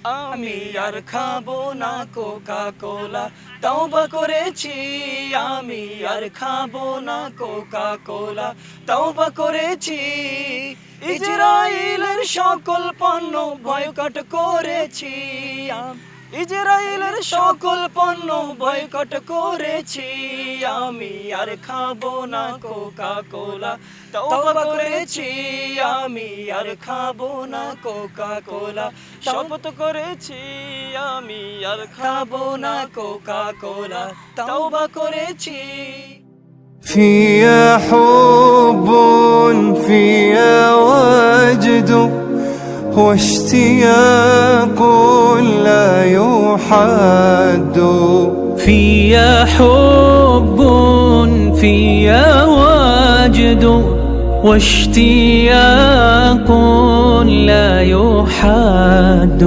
আমি আর খাবো না কোকা কোলা, তওবা করেছি। আমি আর খাবো না কোকা কোলা, তওবা করেছি। ইজরাইলের সকল পণ্য বয়কট করেছি। ইজরাইলের সকল পণ্য বয়কট করেছি। আমি আর খাবো না কোকা কোলা, তওবা করেছি। আমি আর খাবো না কোকা কোলা, শপথ করেছি। আমি আর খাবো না কোকা কোলা, তওবা করেছি। فيها حب فيها وجد واشتياق لا يحد فيها حب فيها وجد واشتياق لا يحد.